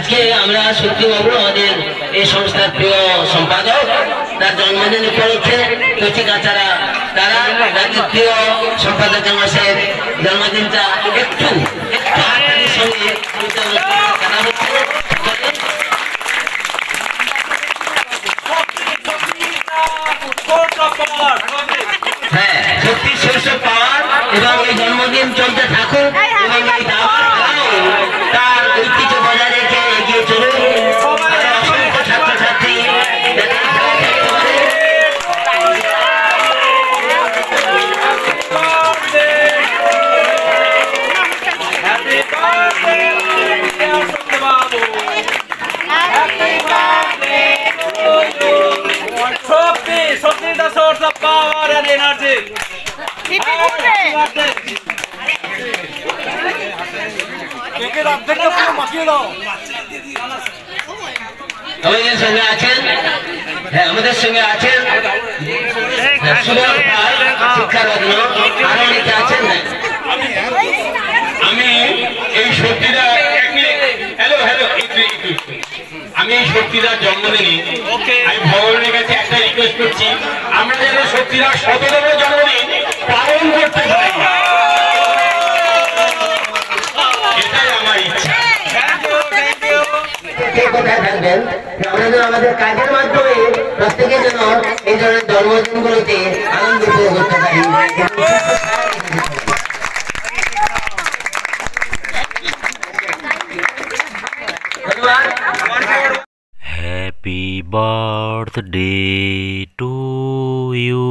আজকে আমরা সত্যি বাবু আমাদের এই সংস্থার প্রিয় সম্পাদক তার জন্মদিন উপলক্ষে কচি কাচারা তারা তাদের প্রিয় সম্পাদকের মাসের জন্মদিনটা একটু আপনাদের সঙ্গে জানা হচ্ছে। হ্যাঁ, সত্যি শীর্ষ পাওয়ার এবং এই জন্মদিন চলতে থাকুক এবং এই দাবার খেলাও তার ঐতিহ্য বজায় রেখে এগিয়ে চলুন। অসংখ্য ছাত্রছাত্রী the source of power and energy. আমাদের সঙ্গে আছেন, হ্যাঁ আমাদের সঙ্গে আছেন শিক্ষারত্ন, আরো অনেকে আছেন। আমি এই সত্যিটা হ্যালো হ্যালো আমি এই সত্যিদার জন্মদিনে আমি ভগবানের কাছে একটা রিকোয়েস্ট করছি, আমরা যেন সত্যিদার ১৭তম জন্মদিন পালন করতে পারি, এটাই আমার ইচ্ছা। কোথায় থাকবেন আমাদের কাজের মাধ্যমে প্রত্যেকে যেন এই ধরনের জন্মদিনগুলোতে আনন্দ উপভোগ করতে পারি। Happy birthday to you.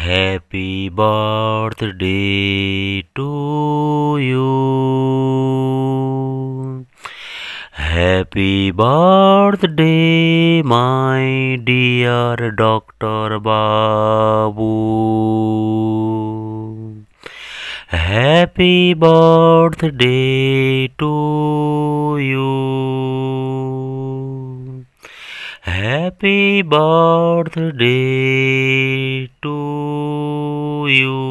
Happy birthday to you. Happy birthday, my dear Dr. Babu. Happy birthday to you. Happy birthday to you.